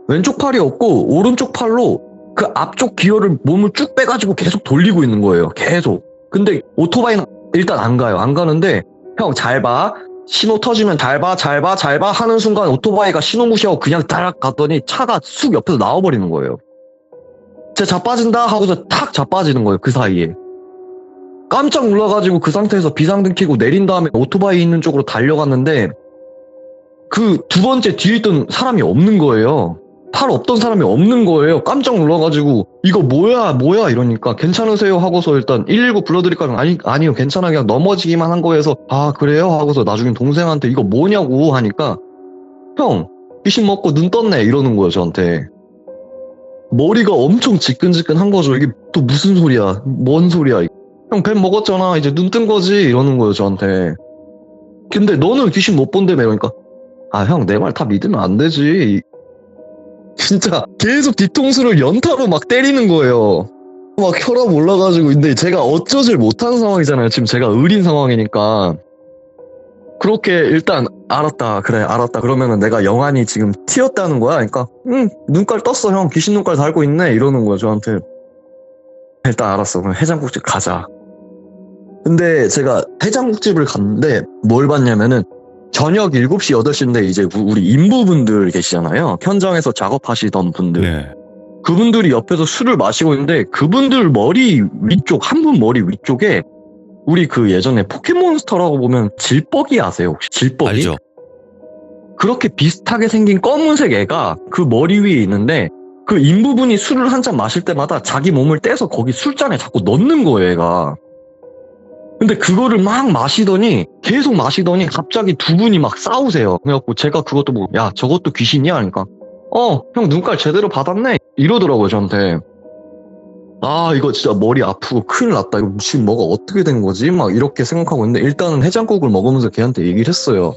왼쪽 팔이 없고 오른쪽 팔로 그 앞쪽 기어를 몸을 쭉 빼가지고 계속 돌리고 있는 거예요. 계속. 근데 오토바이는 일단 안 가요. 안 가는데 형 잘 봐. 신호 터지면 잘 봐, 잘 봐, 잘 봐 하는 순간 오토바이가 신호 무시하고 그냥 따락 갔더니 차가 쑥 옆에서 나와버리는 거예요. 제가 자빠진다 하고서 탁 자빠지는 거예요. 그 사이에. 깜짝 놀라가지고 그 상태에서 비상등 켜고 내린 다음에 오토바이 있는 쪽으로 달려갔는데 그 두 번째 뒤에 있던 사람이 없는 거예요. 팔 없던 사람이 없는 거예요. 깜짝 놀라가지고 이거 뭐야 이러니까 괜찮으세요 하고서 일단 119 불러드릴까요? 아니요 괜찮아 그냥 넘어지기만 한 거여서 아 그래요 하고서 나중에 동생한테 이거 뭐냐고 하니까 형 귀신 먹고 눈 떴네 이러는 거예요 저한테. 머리가 엄청 지끈지끈한 거죠. 이게 또 무슨 소리야 뭔 소리야 형 뱀 먹었잖아 이제 눈 뜬 거지 이러는 거예요 저한테. 근데 너는 귀신 못 본다며 그러니까 아 형 내 말 다 믿으면 안 되지. 진짜 계속 뒤통수를 연타로 막 때리는 거예요. 막 혈압 올라가지고. 근데 제가 어쩌질 못한 상황이잖아요. 지금 제가 의린 상황이니까. 그렇게 일단 알았다 그래 알았다 그러면은 내가 영안이 지금 튀었다는 거야. 그러니까 눈깔 떴어 형 귀신 눈깔 달고 있네 이러는 거야 저한테. 일단 알았어 그럼 해장국집 가자. 근데 제가 해장국집을 갔는데 뭘 봤냐면은 저녁 7시 8시인데 이제 우리 인부분들 계시잖아요. 현장에서 작업하시던 분들. 네. 그분들이 옆에서 술을 마시고 있는데 그분들 머리 위쪽 한 분 머리 위쪽에 우리 그 예전에 포켓몬스터라고 보면 질뻑이 아세요 혹시? 질뻑이? 알죠. 그렇게 비슷하게 생긴 검은색 애가 그 머리 위에 있는데 그 인부분이 술을 한 잔 마실 때마다 자기 몸을 떼서 거기 술잔에 자꾸 넣는 거예요 얘가. 근데 그거를 막 마시더니 계속 마시더니 갑자기 두 분이 막 싸우세요. 그래갖고 제가 그것도 뭐 야 저것도 귀신이야 하니까 형 눈깔 제대로 받았네 이러더라고요 저한테. 아 이거 진짜 머리 아프고 큰일 났다. 이거 지금 뭐가 어떻게 된 거지? 막 이렇게 생각하고 있는데 일단은 해장국을 먹으면서 걔한테 얘기를 했어요.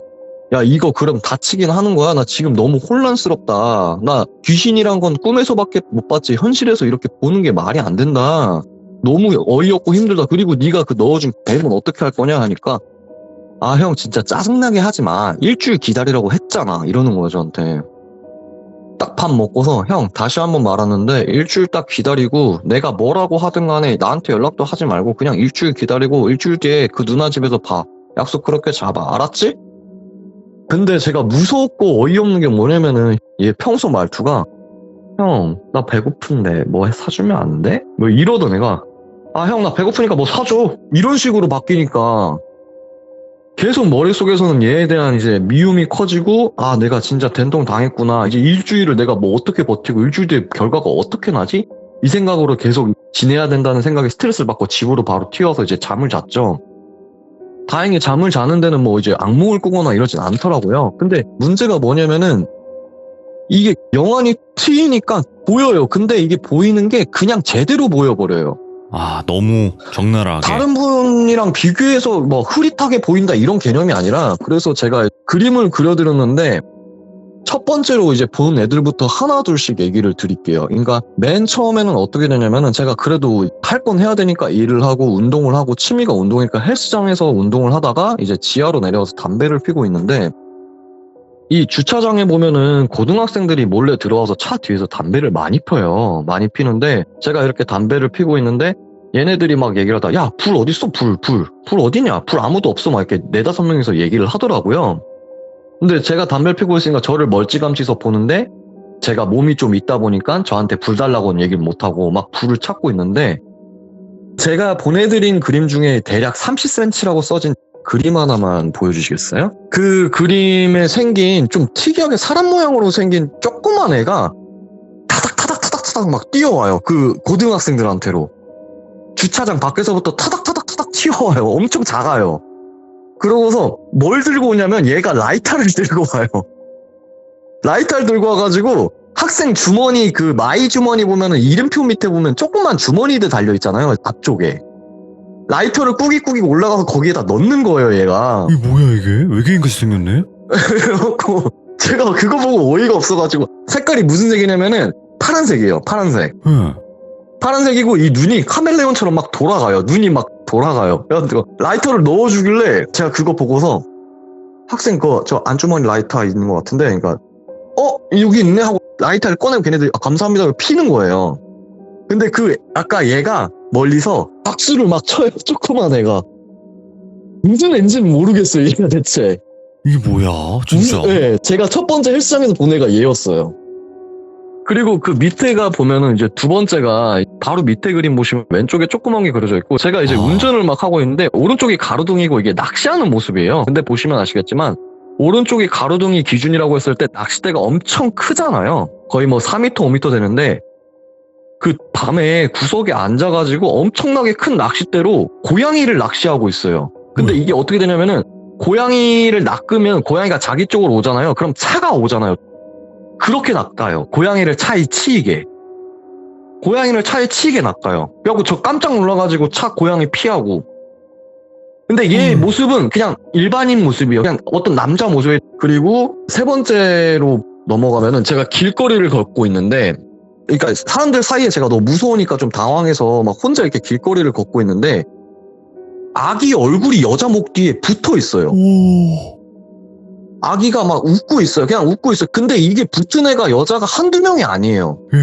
야 이거 그럼 다치긴 하는 거야? 나 지금 너무 혼란스럽다. 나 귀신이란 건 꿈에서밖에 못 봤지 현실에서 이렇게 보는 게 말이 안 된다. 너무 어이없고 힘들다. 그리고 네가 그 넣어준 뱀은 어떻게 할 거냐 하니까 아 형 진짜 짜증나게 하지 마. 일주일 기다리라고 했잖아 이러는 거야 저한테. 딱 밥 먹고서 형 다시 한번 말하는데 일주일 딱 기다리고 내가 뭐라고 하든 간에 나한테 연락도 하지 말고 그냥 일주일 기다리고 일주일 뒤에 그 누나 집에서 봐. 약속 그렇게 잡아. 알았지? 근데 제가 무섭고 어이없는 게 뭐냐면은 얘 평소 말투가 형 나 배고픈데 뭐 사주면 안 돼? 뭐 이러던 애가 아 형 나 배고프니까 뭐 사줘 이런 식으로 바뀌니까 계속 머릿속에서는 얘에 대한 이제 미움이 커지고 아 내가 진짜 된통 당했구나. 이제 일주일을 내가 뭐 어떻게 버티고 일주일 뒤에 결과가 어떻게 나지? 이 생각으로 계속 지내야 된다는 생각에 스트레스를 받고 집으로 바로 튀어서 이제 잠을 잤죠. 다행히 잠을 자는 데는 뭐 이제 악몽을 꾸거나 이러진 않더라고요. 근데 문제가 뭐냐면은 이게 영안이 트이니까 보여요. 근데 이게 보이는 게 그냥 제대로 보여버려요. 아, 너무 적나라하게. 다른 분이랑 비교해서 뭐 흐릿하게 보인다 이런 개념이 아니라 그래서 제가 그림을 그려드렸는데 첫 번째로 이제 본 애들부터 하나 둘씩 얘기를 드릴게요. 그러니까 맨 처음에는 어떻게 되냐면은 제가 그래도 할 건 해야 되니까 일을 하고 운동을 하고 취미가 운동이니까 헬스장에서 운동을 하다가 이제 지하로 내려와서 담배를 피고 있는데 이 주차장에 보면은 고등학생들이 몰래 들어와서 차 뒤에서 담배를 많이 펴요. 많이 피는데 제가 이렇게 담배를 피고 있는데 얘네들이 막 얘기를 하다 야, 불 어딨어? 불 어디냐? 불 아무도 없어. 막 이렇게 4-5명이서 얘기를 하더라고요. 근데 제가 담배를 피고 있으니까 저를 멀찌감치서 보는데 제가 몸이 좀 있다 보니까 저한테 불 달라고는 얘기를 못하고 막 불을 찾고 있는데 제가 보내드린 그림 중에 대략 30cm라고 써진 그림 하나만 보여주시겠어요? 그 그림에 생긴 좀 특이하게 사람 모양으로 생긴 조그만 애가 타닥타닥 막 뛰어와요. 그 고등학생들한테로. 주차장 밖에서부터 타닥타닥 튀어와요. 엄청 작아요. 그러고서 뭘 들고 오냐면 얘가 라이터를 들고 와요. 라이터를 들고 와가지고 학생 주머니 그 마이 주머니 보면은 이름표 밑에 보면 조그만 주머니들 달려있잖아요. 앞쪽에. 라이터를 꾸깃꾸깃 올라가서 거기에다 넣는 거예요, 얘가. 이게 뭐야 이게? 외계인같이 생겼네? 그래갖고 제가 그거 보고 어이가 없어가지고 색깔이 무슨 색이냐면은 파란색이에요. 파란색. 응. 파란색이고 이 눈이 카멜레온처럼 막 돌아가요. 눈이 막 돌아가요. 그래가지고 라이터를 넣어주길래 제가 그거 보고서 학생 거 저 안주머니 라이터 있는 것 같은데 그러니까 여기 있네 하고 라이터를 꺼내고 걔네들이 감사합니다 하고 피는 거예요. 근데 아까 얘가 멀리서 박수를 막 쳐요. 조그만 애가. 무슨 애인지는 모르겠어요. 얘가 대체. 이게 뭐야 진짜? 네, 제가 첫 번째 헬스장에서 본 애가 얘였어요. 그리고 그 밑에가 보면은 이제 두 번째가 바로 밑에 그림 보시면 왼쪽에 조그만 게 그려져 있고 제가 이제 운전을 막 하고 있는데 오른쪽이 가로등이고 이게 낚시하는 모습이에요. 근데 보시면 아시겠지만 오른쪽이 가로등이 기준이라고 했을 때 낚싯대가 엄청 크잖아요. 거의 뭐 4m, 5m 되는데 그 밤에 구석에 앉아가지고 엄청나게 큰 낚싯대로 고양이를 낚시하고 있어요. 근데 이게 어떻게 되냐면은 고양이를 낚으면 고양이가 자기 쪽으로 오잖아요. 그럼 차가 오잖아요. 그렇게 낚아요. 고양이를 차에 치이게. 고양이를 차에 치이게 낚아요. 그래갖고 저 깜짝 놀라가지고 차 고양이 피하고. 근데 얘 모습은 그냥 일반인 모습이에요. 그냥 어떤 남자 모습에. 그리고 세 번째로 넘어가면은 제가 길거리를 걷고 있는데 그러니까 사람들 사이에 제가 너무 무서우니까 좀 당황해서 막 혼자 이렇게 길거리를 걷고 있는데 아기 얼굴이 여자 목 뒤에 붙어 있어요. 오. 아기가 막 웃고 있어요. 그냥 웃고 있어요. 근데 이게 붙은 애가 여자가 한두 명이 아니에요. 예.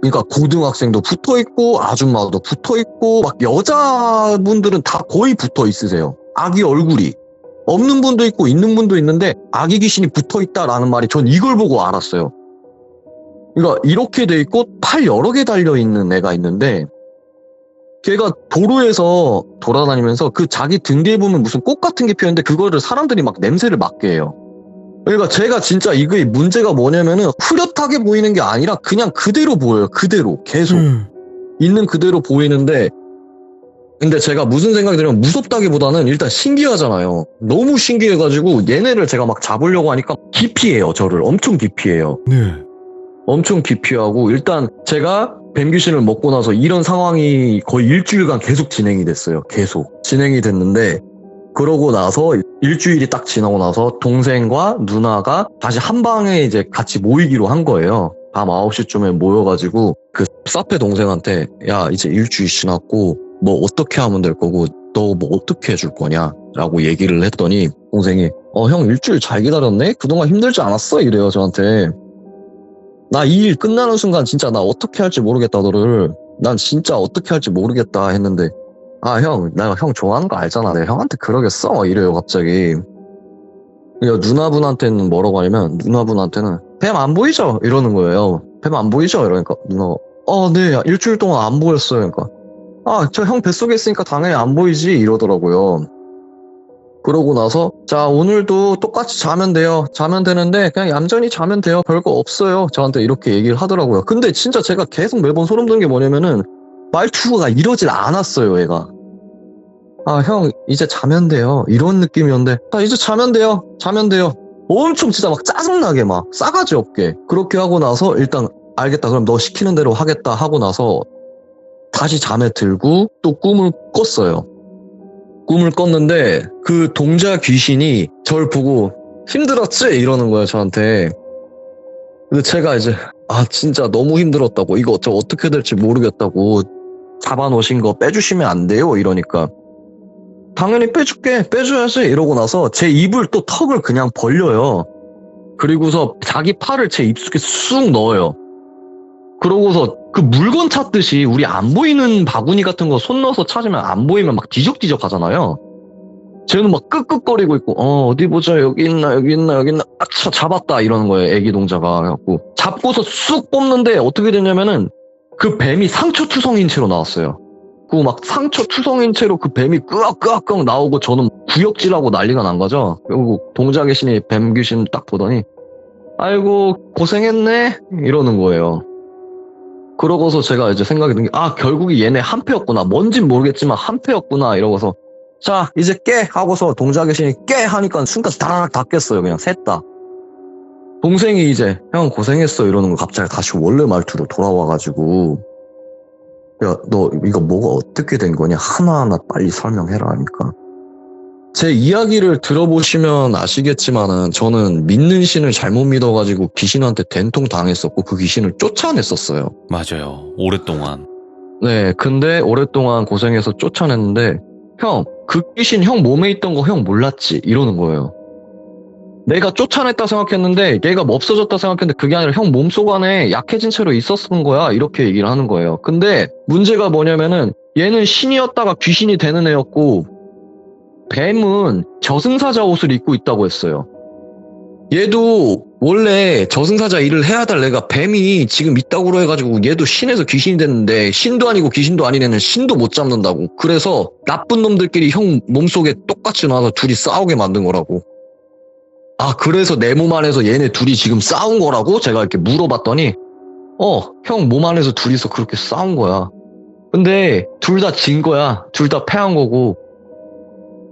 그러니까 고등학생도 붙어 있고 아줌마도 붙어 있고 막 여자분들은 다 거의 붙어 있으세요. 아기 얼굴이. 없는 분도 있고 있는 분도 있는데 아기 귀신이 붙어 있다라는 말이 전 이걸 보고 알았어요. 그러니까 이렇게 돼 있고 팔 여러 개 달려 있는 애가 있는데 걔가 도로에서 돌아다니면서 그 자기 등 뒤에 보면 무슨 꽃 같은 게 피었는데 그거를 사람들이 막 냄새를 맡게 해요. 그러니까 제가 진짜 이게 문제가 뭐냐면은 후렷하게 보이는 게 아니라 그냥 그대로 보여요. 그대로 계속 있는 그대로 보이는데 근데 제가 무슨 생각이 들면 무섭다기보다는 일단 신기하잖아요. 너무 신기해가지고 얘네를 제가 막 잡으려고 하니까 기피해요. 저를 엄청 기피해요. 네. 엄청 기피하고 일단 제가 뱀귀신을 먹고 나서 이런 상황이 거의 일주일간 계속 진행이 됐어요. 계속 진행이 됐는데 그러고 나서 일주일이 딱 지나고 나서 동생과 누나가 다시 한 방에 이제 같이 모이기로 한 거예요. 밤 9시쯤에 모여가지고 그 사페 동생한테 야 이제 일주일 지났고 뭐 어떻게 하면 될 거고 너 뭐 어떻게 해줄 거냐 라고 얘기를 했더니 동생이 형 일주일 잘 기다렸네? 그동안 힘들지 않았어? 이래요 저한테. 나 이 일 끝나는 순간 진짜 나 어떻게 할지 모르겠다 너를. 난 진짜 어떻게 할지 모르겠다 했는데 형 내가 형 좋아하는 거 알잖아. 내가 형한테 그러겠어? 이래요 갑자기. 그러니까 누나분한테는 뭐라고 하냐면 누나분한테는 뱀 안 보이죠? 이러는 거예요. 뱀 안 보이죠? 이러니까 누나가 네 일주일 동안 안 보였어요. 그러니까 저 형 뱃속에 있으니까 당연히 안 보이지 이러더라고요. 그러고 나서 자 오늘도 똑같이 자면 돼요. 자면 되는데 그냥 얌전히 자면 돼요. 별거 없어요. 저한테 이렇게 얘기를 하더라고요. 근데 진짜 제가 계속 매번 소름 돋는 게 뭐냐면은 말투가 이러질 않았어요. 얘가 형 이제 자면 돼요. 이런 느낌이었는데 이제 자면 돼요. 자면 돼요. 엄청 진짜 막 짜증나게 막 싸가지 없게 그렇게 하고 나서 일단 알겠다. 그럼 너 시키는 대로 하겠다 하고 나서 다시 잠에 들고 또 꿈을 꿨어요. 꿈을 꿨는데 그 동자 귀신이 저를 보고 힘들었지? 이러는 거예요 저한테. 근데 제가 이제 진짜 너무 힘들었다고 이거 저 어떻게 될지 모르겠다고 잡아놓으신 거 빼주시면 안 돼요? 이러니까 당연히 빼줘야지 이러고 나서 제 입을 또 턱을 그냥 벌려요. 그리고서 자기 팔을 제 입속에 쑥 넣어요. 그러고서 그 물건 찾듯이 우리 안 보이는 바구니 같은 거 손 넣어서 찾으면 안 보이면 막 뒤적뒤적 하잖아요. 쟤는 막 끄끄거리고 있고 어디 보자 여기 있나 아차 잡았다 이러는 거예요. 애기 동자가. 그래갖고 잡고서 쑥 뽑는데 어떻게 됐냐면은 그 뱀이 상처투성인 채로 나왔어요. 그 막 상처투성인 채로 그 뱀이 끄악끄악 나오고 저는 구역질하고 난리가 난 거죠. 그리고 동자 귀신이 뱀 귀신 딱 보더니 아이고 고생했네 이러는 거예요. 그러고서 제가 이제 생각이 든 게 결국에 얘네 한패였구나. 뭔진 모르겠지만 한패였구나 이러고서 자, 이제 깨! 하고서 동자 귀신이 깨! 하니까 순간 다라락 다 깼어요. 그냥 셋 다. 동생이 이제 형 고생했어 이러는 거 갑자기 다시 원래 말투로 돌아와가지고 야, 너 이거 뭐가 어떻게 된 거냐? 하나하나 빨리 설명해라 하니까. 제 이야기를 들어보시면 아시겠지만은 저는 믿는 신을 잘못 믿어가지고 귀신한테 된통 당했었고 그 귀신을 쫓아냈었어요. 맞아요. 오랫동안. 네, 근데 오랫동안 고생해서 쫓아냈는데 형, 그 귀신 형 몸에 있던 거 형 몰랐지? 이러는 거예요. 내가 쫓아냈다 생각했는데 얘가 없어졌다 생각했는데 그게 아니라 형 몸속 안에 약해진 채로 있었던 거야. 이렇게 얘기를 하는 거예요. 근데 문제가 뭐냐면은 얘는 신이었다가 귀신이 되는 애였고 뱀은 저승사자 옷을 입고 있다고 했어요. 얘도 원래 저승사자 일을 해야 될 애가 뱀이 지금 있다고 해가지고 얘도 신에서 귀신이 됐는데 신도 아니고 귀신도 아닌 애는 신도 못 잡는다고. 그래서 나쁜 놈들끼리 형 몸속에 똑같이 나와서 둘이 싸우게 만든 거라고. 아, 그래서 내 몸 안에서 얘네 둘이 지금 싸운 거라고? 제가 이렇게 물어봤더니 형 몸 안에서 둘이서 그렇게 싸운 거야. 근데 둘 다 진 거야. 둘 다 패한 거고.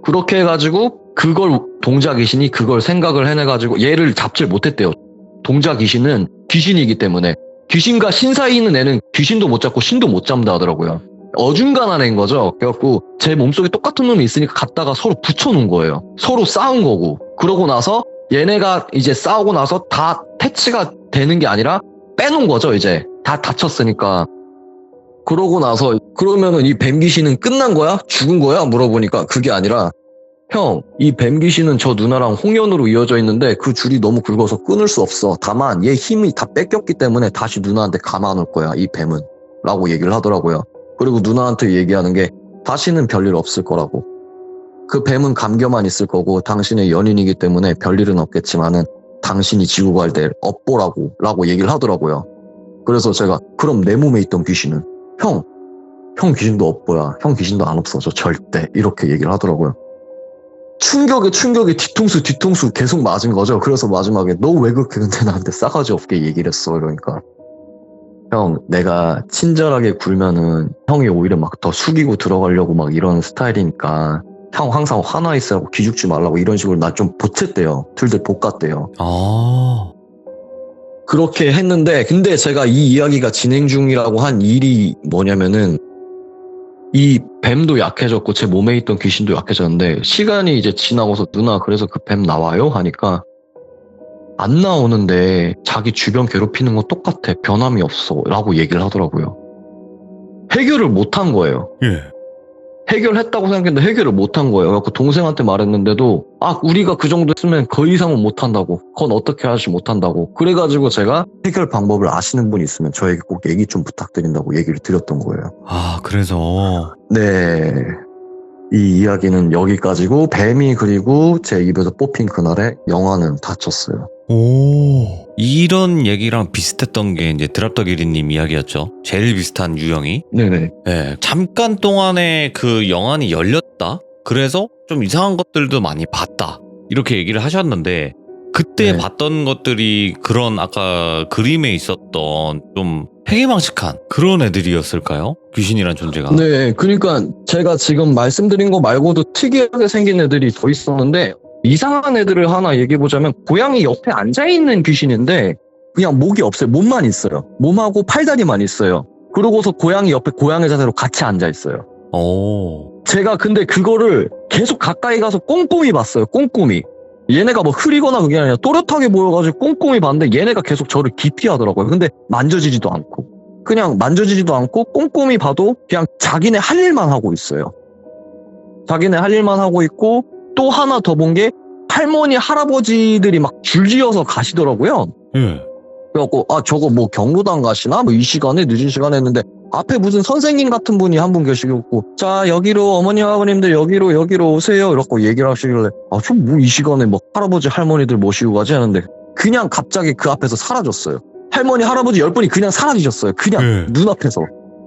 그렇게 해가지고 그걸 동자 귀신이 그걸 생각을 해내가지고 얘를 잡질 못했대요. 동자 귀신은 귀신이기 때문에 귀신과 신 사이에 있는 애는 귀신도 못 잡고 신도 못 잡는다 하더라고요. 어중간한 애인 거죠. 그래갖고 제 몸속에 똑같은 놈이 있으니까 갖다가 서로 붙여놓은 거예요. 서로 싸운 거고. 그러고 나서 얘네가 이제 싸우고 나서 다 퇴치가 되는 게 아니라 빼놓은 거죠. 이제 다 다쳤으니까. 그러고 나서 그러면은 이 뱀 귀신은 끝난 거야? 죽은 거야? 물어보니까 그게 아니라 형, 이 뱀 귀신은 저 누나랑 홍연으로 이어져 있는데 그 줄이 너무 굵어서 끊을 수 없어. 다만 얘 힘이 다 뺏겼기 때문에 다시 누나한테 감아놓을 거야. 이 뱀은. 라고 얘기를 하더라고요. 그리고 누나한테 얘기하는 게 다시는 별일 없을 거라고. 그 뱀은 감겨만 있을 거고 당신의 연인이기 때문에 별일은 없겠지만은 당신이 지고 갈 때 업보라고 라고 얘기를 하더라고요. 그래서 제가 그럼 내 몸에 있던 귀신은 형 귀신도 업보야. 형 귀신도 안 없어져 절대. 이렇게 얘기를 하더라고요. 충격에 뒤통수 계속 맞은 거죠. 그래서 마지막에 너 왜 그렇게 근데 나한테 싸가지 없게 얘기를 했어. 이러니까 형, 내가 친절하게 굴면은 형이 오히려 막 더 숙이고 들어가려고 막 이런 스타일이니까 형 항상 화나 있으라고 기죽지 말라고 이런 식으로 나 좀 보챘대요. 둘들 볶았대요. 아. 그렇게 했는데 근데 제가 이 이야기가 진행 중이라고 한 일이 뭐냐면은 이 뱀도 약해졌고 제 몸에 있던 귀신도 약해졌는데 시간이 이제 지나고서 누나 그래서 그 뱀 나와요? 하니까 안 나오는데 자기 주변 괴롭히는 건 똑같아. 변함이 없어. 라고 얘기를 하더라고요. 해결을 못한 거예요. 예. 해결했다고 생각했는데 해결을 못한 거예요. 그래서 동생한테 말했는데도 우리가 그 정도 했으면 그 이상은 못한다고. 그건 어떻게 하지 못한다고. 그래가지고 제가 해결 방법을 아시는 분이 있으면 저에게 꼭 얘기 좀 부탁드린다고 얘기를 드렸던 거예요. 아, 그래서. 네. 이 이야기는 여기까지고 뱀이 그리고 제 입에서 뽑힌 그날에 영화는 닫혔어요. 오. 이런 얘기랑 비슷했던 게 이제 드랍더기리님 이야기였죠. 제일 비슷한 유형이. 네네. 예. 잠깐 동안에 그 영안이 열렸다. 그래서 좀 이상한 것들도 많이 봤다. 이렇게 얘기를 하셨는데 그때 네. 봤던 것들이 그런 아까 그림에 있었던 좀 회개망측한 그런 애들이었을까요? 귀신이란 존재가. 네, 그러니까 제가 지금 말씀드린 거 말고도 특이하게 생긴 애들이 더 있었는데 이상한 애들을 하나 얘기해보자면 고양이 옆에 앉아있는 귀신인데 그냥 목이 없어요. 몸만 있어요. 몸하고 팔다리만 있어요. 그러고서 고양이 옆에 고양이 자세로 같이 앉아있어요. 오. 제가 근데 그거를 계속 가까이 가서 꼼꼼히 봤어요. 꼼꼼히. 얘네가 뭐 흐리거나 그게 아니라 또렷하게 보여가지고 꼼꼼히 봤는데 얘네가 계속 저를 기피하더라고요. 근데 만져지지도 않고 그냥 만져지지도 않고 꼼꼼히 봐도 그냥 자기네 할 일만 하고 있어요. 자기네 할 일만 하고 있고 또 하나 더 본 게 할머니 할아버지들이 막 줄지어서 가시더라고요. 예. 그래갖고 저거 뭐 경로당 가시나? 뭐 이 시간에 늦은 시간에 했는데 앞에 무슨 선생님 같은 분이 한 분 계시고 자 여기로 어머니 아버님들 여기로 오세요 이렇게 얘기를 하시길래 좀 뭐 이 시간에 뭐 할아버지 할머니들 모시고 가지 하는데 그냥 갑자기 그 앞에서 사라졌어요. 할머니 할아버지 10분이 그냥 사라지셨어요. 그냥 눈앞에서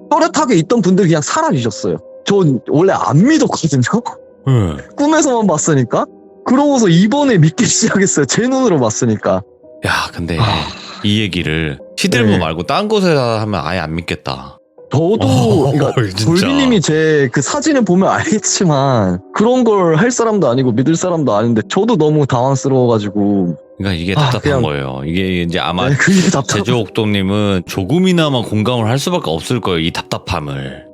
또렷하게 있던 분들이 그냥 사라지셨어요. 전 원래 안 믿었거든요. 꿈에서만 봤으니까. 그러고서 이번에 믿기 시작했어요. 제 눈으로 봤으니까. 야, 근데 이 얘기를 시들모 네. 말고 딴 곳에서 하면 아예 안 믿겠다. 저도 그러니까 진짜. 돌비님이 제 그 사진을 보면 알겠지만 그런 걸 할 사람도 아니고 믿을 사람도 아닌데 저도 너무 당황스러워가지고 그러니까 이게 아, 답답한 그냥- 거예요. 이게 이제 아마 네, 그게 답답. 제주옥돔님은 조금이나마 공감을 할 수밖에 없을 거예요. 이 답답함을.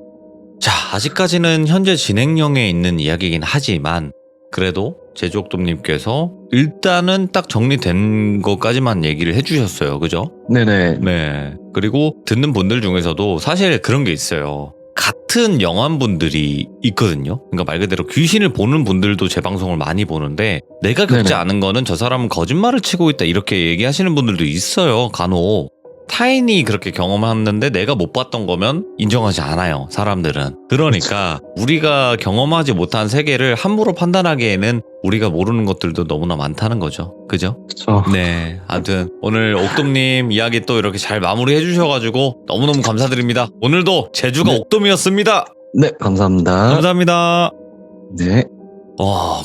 자, 아직까지는 현재 진행형에 있는 이야기이긴 하지만 그래도 제주옥돔님께서 일단은 딱 정리된 것까지만 얘기를 해주셨어요. 그죠? 네네. 네. 그리고 듣는 분들 중에서도 사실 그런 게 있어요. 같은 영화분들이 있거든요. 그러니까 말 그대로 귀신을 보는 분들도 제 방송을 많이 보는데 내가 겪지 네네. 않은 거는 저 사람은 거짓말을 치고 있다 이렇게 얘기하시는 분들도 있어요. 간혹. 타인이 그렇게 경험했는데 내가 못 봤던 거면 인정하지 않아요. 사람들은. 그러니까 우리가 경험하지 못한 세계를 함부로 판단하기에는 우리가 모르는 것들도 너무나 많다는 거죠. 그죠? 그쵸. 네, 아무튼 오늘 옥돔님 이야기 또 이렇게 잘 마무리해 주셔가지고 너무너무 감사드립니다. 오늘도 제주가 네. 옥돔이었습니다. 네, 감사합니다. 감사합니다. 네.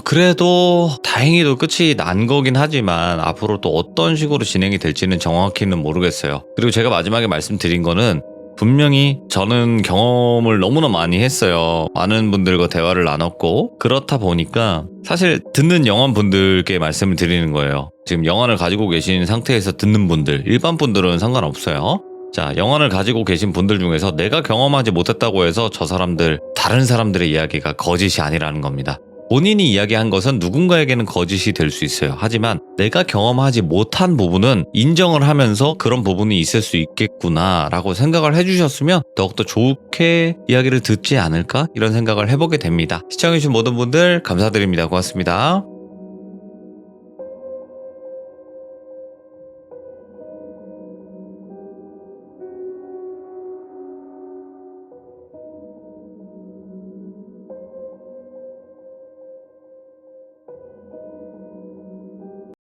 그래도 다행히도 끝이 난 거긴 하지만 앞으로 또 어떤 식으로 진행이 될지는 정확히는 모르겠어요. 그리고 제가 마지막에 말씀드린 거는 분명히 저는 경험을 너무나 많이 했어요. 많은 분들과 대화를 나눴고 그렇다 보니까 사실 듣는 영환분들께 말씀을 드리는 거예요. 지금 영환을 가지고 계신 상태에서 듣는 분들, 일반 분들은 상관없어요. 자, 영환을 가지고 계신 분들 중에서 내가 경험하지 못했다고 해서 저 사람들, 다른 사람들의 이야기가 거짓이 아니라는 겁니다. 본인이 이야기한 것은 누군가에게는 거짓이 될 수 있어요. 하지만 내가 경험하지 못한 부분은 인정을 하면서 그런 부분이 있을 수 있겠구나 라고 생각을 해주셨으면 더욱더 좋게 이야기를 듣지 않을까 이런 생각을 해보게 됩니다. 시청해주신 모든 분들 감사드립니다. 고맙습니다.